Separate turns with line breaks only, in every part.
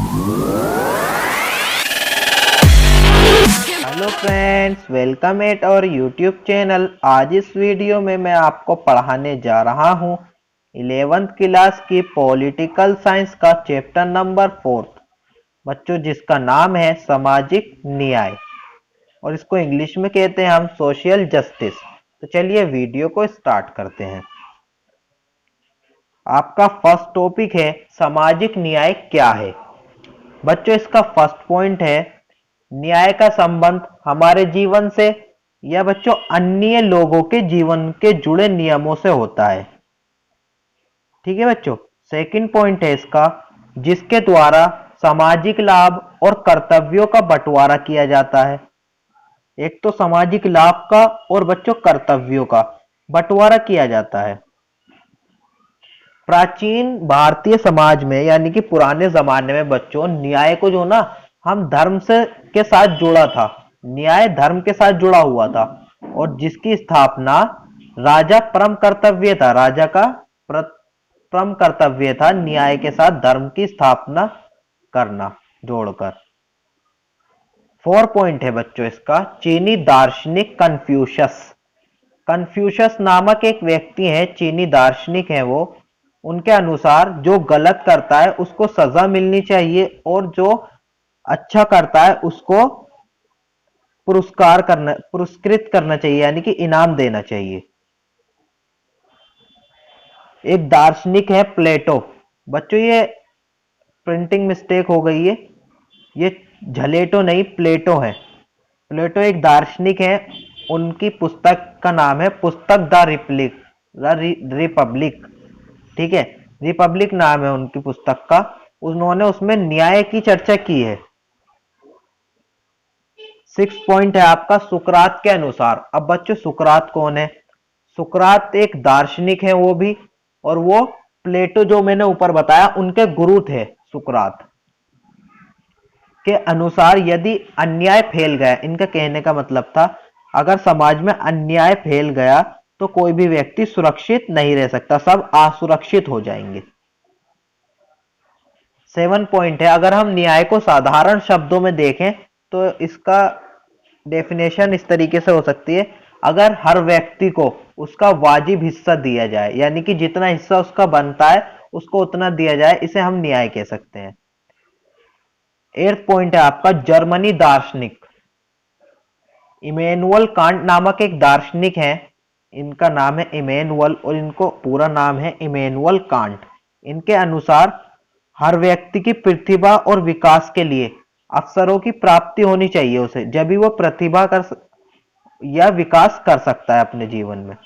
Hello friends, welcome eight और YouTube channel. आज इस वीडियो में मैं आपको पढ़ाने जा रहा हूँ 11th क्लास की पॉलिटिकल साइंस का चैप्टर नंबर 4 बच्चों, जिसका नाम है सामाजिक न्याय और इसको इंग्लिश में कहते हैं हम सोशल जस्टिस। तो चलिए वीडियो को स्टार्ट करते हैं। आपका फर्स्ट टॉपिक है सामाजिक न्याय क्या है। बच्चों, इसका फर्स्ट पॉइंट है न्याय का संबंध हमारे जीवन से या बच्चों अन्य लोगों के जीवन के जुड़े नियमों से होता है। ठीक है बच्चों। सेकंड पॉइंट है इसका जिसके द्वारा सामाजिक लाभ और कर्तव्यों का बंटवारा किया जाता है। एक तो सामाजिक लाभ का और बच्चों कर्तव्यों का बंटवारा किया जाता है। प्राचीन भारतीय समाज में यानी कि पुराने जमाने में बच्चों न्याय को जो ना हम धर्म से के साथ जोड़ा था। न्याय धर्म के साथ जुड़ा हुआ था और जिसकी स्थापना राजा परम कर्तव्य था। राजा का परम कर्तव्य था न्याय के साथ धर्म की स्थापना करना जोड़कर। 4 पॉइंट है बच्चों इसका चीनी दार्शनिक कन्फ्यूशस। कन्फ्यूशस नामक एक व्यक्ति है, चीनी दार्शनिक है वो। उनके अनुसार जो गलत करता है उसको सजा मिलनी चाहिए और जो अच्छा करता है उसको पुरस्कृत करना चाहिए यानी कि इनाम देना चाहिए। एक दार्शनिक है प्लेटो। बच्चों ये प्रिंटिंग मिस्टेक हो गई है, ये झलेटो नहीं प्लेटो है। प्लेटो एक दार्शनिक है। उनकी पुस्तक का नाम है पुस्तक रिपब्लिक। ठीक है, रिपब्लिक नाम है उनकी पुस्तक का। उन्होंने उसमें न्याय की चर्चा की है। 6 पॉइंट है आपका सुकरात के अनुसार। अब बच्चों सुकरात कौन है? सुकरात एक दार्शनिक है वो भी, और वो प्लेटो जो मैंने ऊपर बताया उनके गुरु थे। सुकरात के अनुसार यदि अन्याय फैल गया, इनका कहने का मतलब था अगर समाज में अन्याय फैल गया तो कोई भी व्यक्ति सुरक्षित नहीं रह सकता, सब असुरक्षित हो जाएंगे। 7 पॉइंट है अगर हम न्याय को साधारण शब्दों में देखें तो इसका डेफिनेशन इस तरीके से हो सकती है अगर हर व्यक्ति को उसका वाजिब हिस्सा दिया जाए, यानी कि जितना हिस्सा उसका बनता है उसको उतना दिया जाए, इसे हम न्याय कह सकते हैं। 8 पॉइंट है आपका जर्मनी दार्शनिक इमैनुअल कांट नामक एक दार्शनिक है। इनका नाम है इमैनुअल और इनको पूरा नाम है इमैनुअल कांट। इनके अनुसार हर व्यक्ति की प्रतिभा और विकास के लिए अवसरों की प्राप्ति होनी चाहिए उसे, जब भी वो प्रतिभा या विकास कर सकता है अपने जीवन में।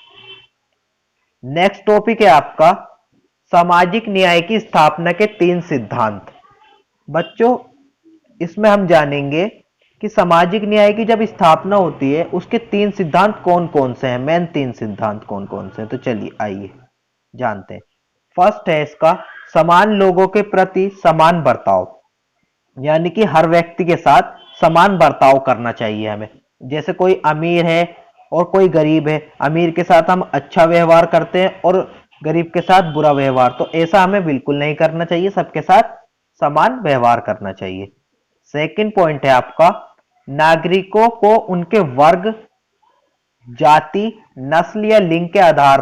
नेक्स्ट टॉपिक है आपका सामाजिक न्याय की स्थापना के 3 सिद्धांत। बच्चों इसमें हम जानेंगे कि सामाजिक न्याय की जब स्थापना होती है उसके 3 सिद्धांत कौन कौन से हैं, मेन 3 सिद्धांत कौन कौन से हैं। तो चलिए आइए जानते हैं। फर्स्ट है इसका समान लोगों के प्रति समान बर्ताव, यानी कि हर व्यक्ति के साथ समान बर्ताव करना चाहिए हमें। जैसे कोई अमीर है और कोई गरीब है, अमीर के साथ हम अच्छा व्यवहार करते हैं और गरीब के साथ बुरा व्यवहार, तो ऐसा हमें बिल्कुल नहीं करना चाहिए। सबके साथ समान व्यवहार करना चाहिए। सेकंड पॉइंट है आपका नागरिकों को उनके वर्ग, जाति, नस्ल या लिंग के आधार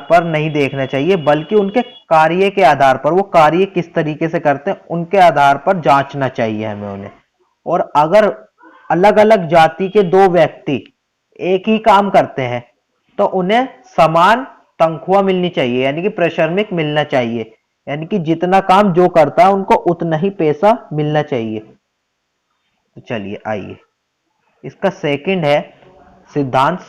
पर नहीं देखना चाहिए, बल्कि उनके कार्य के आधार पर, वो कार्य किस तरीके से करते हैं उनके आधार पर जांचना चाहिए हमें उन्हें। और अगर अलग अलग जाति के 2 व्यक्ति एक ही काम करते हैं तो उन्हें समान तनख्वाह मिलनी चाहिए, यानी कि पारिश्रमिक मिलना चाहिए, यानी कि जितना काम जो करता है उनको उतना ही पैसा मिलना चाहिए। तो चलिए आइए इसका सेकंड है सिद्धांत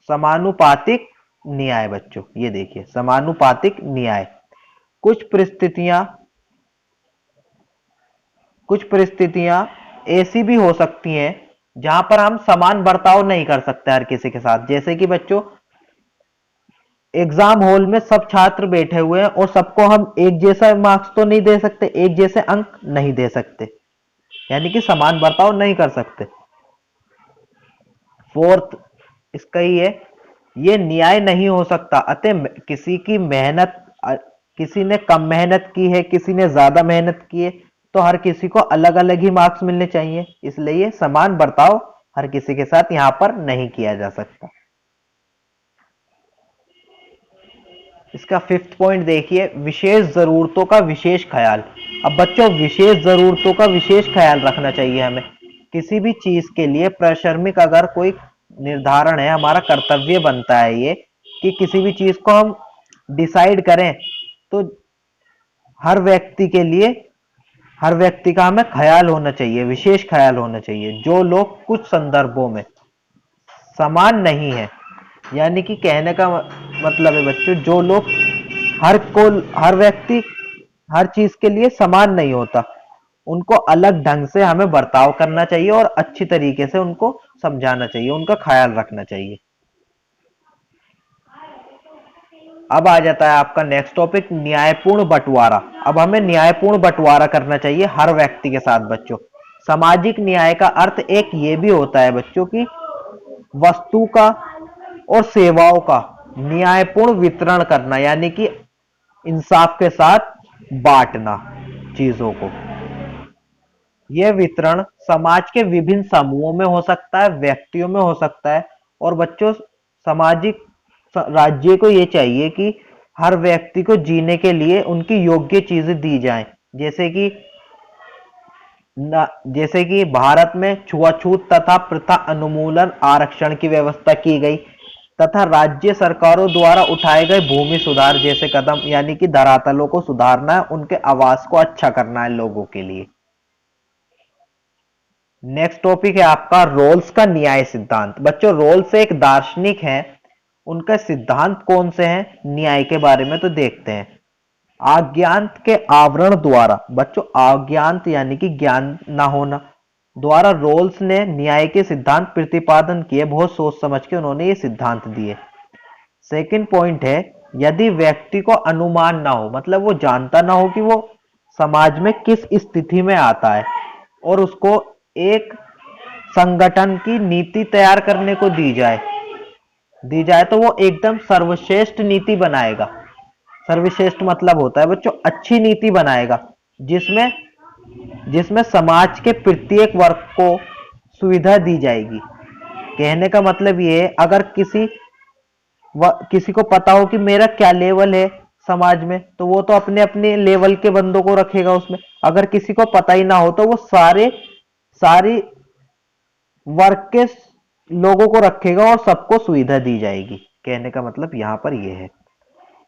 समानुपातिक न्याय। बच्चों ये देखिए समानुपातिक न्याय। कुछ परिस्थितियां ऐसी भी हो सकती हैं जहां पर हम समान बर्ताव नहीं कर सकते हर किसी के साथ। जैसे कि बच्चों एग्जाम हॉल में सब छात्र बैठे हुए हैं और सबको हम एक जैसा मार्क्स तो नहीं दे सकते, एक जैसे अंक नहीं दे सकते, यानी कि समान बर्ताव नहीं कर सकते। फोर्थ इसका ही है ये न्याय नहीं हो सकता, अतः किसी ने कम मेहनत की है, किसी ने ज्यादा मेहनत की है, तो हर किसी को अलग अलग ही मार्क्स मिलने चाहिए। इसलिए समान बर्ताव हर किसी के साथ यहाँ पर नहीं किया जा सकता। इसका फिफ्थ पॉइंट देखिए, विशेष जरूरतों का विशेष ख्याल। अब बच्चों, विशेष जरूरतों का विशेष ख्याल रखना चाहिए हमें। किसी भी चीज के लिए प्राथमिक अगर कोई निर्धारण है, हमारा कर्तव्य बनता है ये कि किसी भी चीज को हम डिसाइड करें तो हर व्यक्ति के लिए, हर व्यक्ति का हमें ख्याल होना चाहिए, विशेष ख्याल होना चाहिए। जो लोग कुछ संदर्भों में समान नहीं है, यानी कि कहने का मतलब है बच्चों, जो लोग हर व्यक्ति हर चीज के लिए समान नहीं होता, उनको अलग ढंग से हमें बर्ताव करना चाहिए और अच्छी तरीके से उनको समझाना चाहिए, उनका ख्याल रखना चाहिए। अब आ जाता है आपका नेक्स्ट टॉपिक, न्यायपूर्ण बंटवारा। अब हमें न्यायपूर्ण बंटवारा करना चाहिए हर व्यक्ति के साथ बच्चों। सामाजिक न्याय का अर्थ एक ये भी होता है बच्चों की वस्तु का और सेवाओं का न्यायपूर्ण वितरण करना, यानी कि इंसाफ के साथ बांटना चीजों को। यह वितरण समाज के विभिन्न समूहों में हो सकता है, व्यक्तियों में हो सकता है। और बच्चों, सामाजिक राज्य को यह चाहिए कि हर व्यक्ति को जीने के लिए उनकी योग्य चीजें दी जाएं, जैसे कि भारत में छुआछूत तथा प्रथा उन्मूलन आरक्षण की व्यवस्था की गई, तथा राज्य सरकारों द्वारा उठाए गए भूमि सुधार जैसे कदम, यानी कि धरातलों को सुधारना है, उनके आवास को अच्छा करना है लोगों के लिए। नेक्स्ट टॉपिक है आपका रोल्स का न्याय सिद्धांत। बच्चों, रोल्स एक दार्शनिक है, उनका सिद्धांत कौन से हैं न्याय के बारे में तो देखते हैं। अज्ञात के आवरण द्वारा, बच्चों अज्ञात यानी कि ज्ञान ना होना द्वारा रोल्स ने न्याय के सिद्धांत प्रतिपादन किए। बहुत सोच समझ के उन्होंने ये सिद्धांत दिए। सेकंड पॉइंट है, यदि व्यक्ति को अनुमान ना हो, मतलब वो जानता ना हो कि वो समाज में किस स्थिति में आता है, और उसको एक संगठन की नीति तैयार करने को दी जाए तो वो एकदम सर्वश्रेष्ठ नीति बनाएगा। सर्वश्रेष्ठ मतलब होता है बच्चों अच्छी नीति बनाएगा, जिसमें जिसमें समाज के प्रत्येक वर्ग को सुविधा दी जाएगी। कहने का मतलब ये है, अगर किसी को पता हो कि मेरा क्या लेवल है समाज में, तो वो तो अपने अपने लेवल के बंदों को रखेगा उसमें। अगर किसी को पता ही ना हो तो वो सारी वर्ग के लोगों को रखेगा और सबको सुविधा दी जाएगी। कहने का मतलब यहां पर यह है।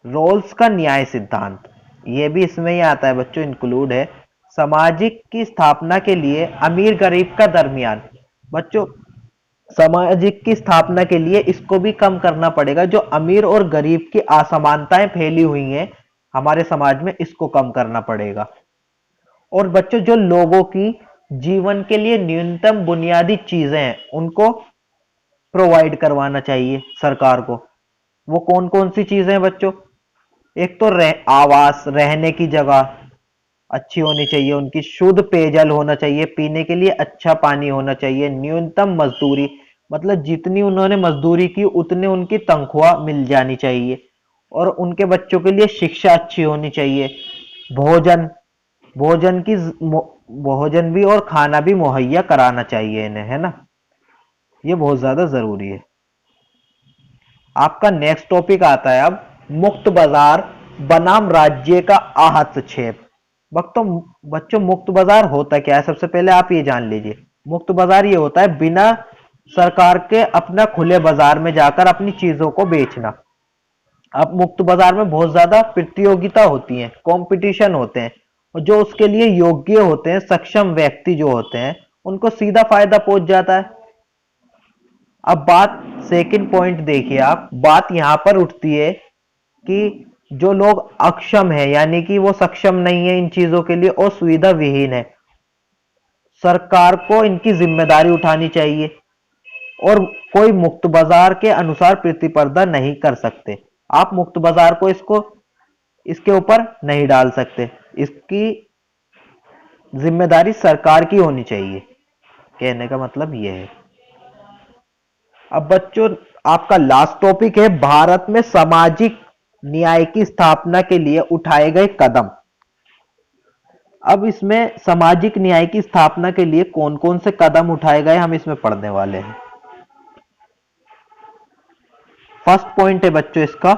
रोल्स का न्याय सिद्धांत, ये भी इसमें ही आता है बच्चों, इंक्लूड है। सामाजिक की स्थापना के लिए अमीर गरीब का दरमियान, बच्चों सामाजिक की स्थापना के लिए इसको भी कम करना पड़ेगा। जो अमीर और गरीब की असमानताएं फैली हुई हैं हमारे समाज में, इसको कम करना पड़ेगा। और बच्चों, जो लोगों की जीवन के लिए न्यूनतम बुनियादी चीजें हैं उनको प्रोवाइड करवाना चाहिए सरकार को। वो कौन कौन सी चीजें हैं बच्चों? एक तो आवास, रहने की जगह अच्छी होनी चाहिए, उनकी शुद्ध पेयजल होना चाहिए, पीने के लिए अच्छा पानी होना चाहिए, न्यूनतम मजदूरी, मतलब जितनी उन्होंने मजदूरी की उतने उनकी तनख्वाह मिल जानी चाहिए, और उनके बच्चों के लिए शिक्षा अच्छी होनी चाहिए। भोजन भोजन की भोजन भी और खाना भी मुहैया कराना चाहिए इन्हें, है ना। ये बहुत ज्यादा जरूरी है। आपका नेक्स्ट टॉपिक आता है अब मुक्त बाजार बनाम राज्य का हस्तक्षेप। बच्चों मुक्त बाजार होता क्या है, सबसे पहले आप ये जान लीजिए। मुक्त बाजार ये होता है बिना सरकार के अपना खुले बाजार में जाकर अपनी चीजों को बेचना। अब मुक्त बाजार में बहुत ज्यादा प्रतियोगिता होती है, कंपटीशन होते हैं, और जो उसके लिए योग्य होते हैं, सक्षम व्यक्ति जो होते हैं, उनको सीधा फायदा पहुंच जाता है। अब बात सेकंड पॉइंट देखिए आप, बात यहां पर उठती है कि जो लोग अक्षम है, यानी कि वो सक्षम नहीं है इन चीजों के लिए और सुविधा विहीन है, सरकार को इनकी जिम्मेदारी उठानी चाहिए, और कोई मुक्त बाजार के अनुसार प्रतिस्पर्धा नहीं कर सकते। आप मुक्त बाजार को इसके ऊपर नहीं डाल सकते, इसकी जिम्मेदारी सरकार की होनी चाहिए। कहने का मतलब यह है। अब बच्चों, आपका लास्ट टॉपिक है भारत में सामाजिक न्याय की स्थापना के लिए उठाए गए कदम। अब इसमें सामाजिक न्याय की स्थापना के लिए कौन कौन से कदम उठाए गए हम इसमें पढ़ने वाले हैं। फर्स्ट पॉइंट है बच्चों इसका,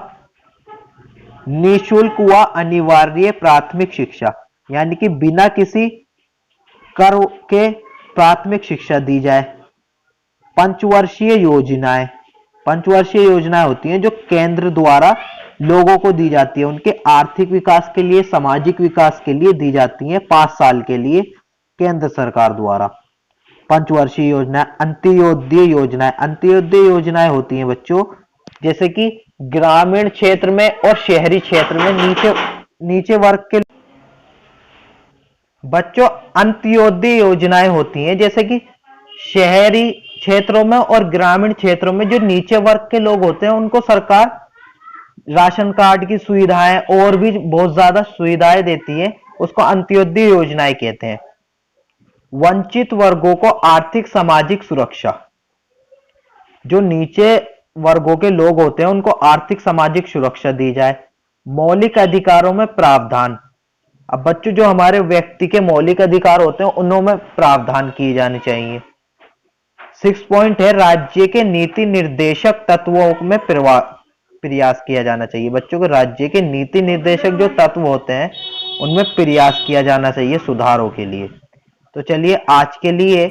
निःशुल्क व अनिवार्य प्राथमिक शिक्षा, यानी कि बिना किसी कर के प्राथमिक शिक्षा दी जाए। पंचवर्षीय योजनाएं, पंचवर्षीय योजनाएं होती हैं जो केंद्र द्वारा लोगों को दी जाती है, उनके आर्थिक विकास के लिए, सामाजिक विकास के लिए दी जाती हैं 5 साल के लिए केंद्र सरकार द्वारा। पंचवर्षीय योजना। अंत्योदय योजनाएं, अंत्योदय योजनाएं होती हैं बच्चों जैसे कि ग्रामीण क्षेत्र में और शहरी क्षेत्र में नीचे वर्ग के बच्चों अंत्योदय योजनाएं होती हैं जैसे कि शहरी क्षेत्रों में और ग्रामीण क्षेत्रों में जो नीचे वर्ग के लोग होते हैं उनको सरकार राशन कार्ड की सुविधाएं और भी बहुत ज्यादा सुविधाएं देती है, उसको अंत्योदय योजनाएं कहते हैं। वंचित वर्गों को आर्थिक सामाजिक सुरक्षा, जो नीचे वर्गों के लोग होते हैं उनको आर्थिक सामाजिक सुरक्षा दी जाए। मौलिक अधिकारों में प्रावधान, अब बच्चों जो हमारे व्यक्ति के मौलिक अधिकार होते हैं उनमें प्रावधान किए जाने चाहिए। 6 पॉइंट है, राज्य के नीति निर्देशक तत्वों में प्रयास किया जाना चाहिए। बच्चों को राज्य के नीति निर्देशक जो तत्व होते हैं उनमें प्रयास किया जाना चाहिए सुधारों के लिए। तो चलिए आज के लिए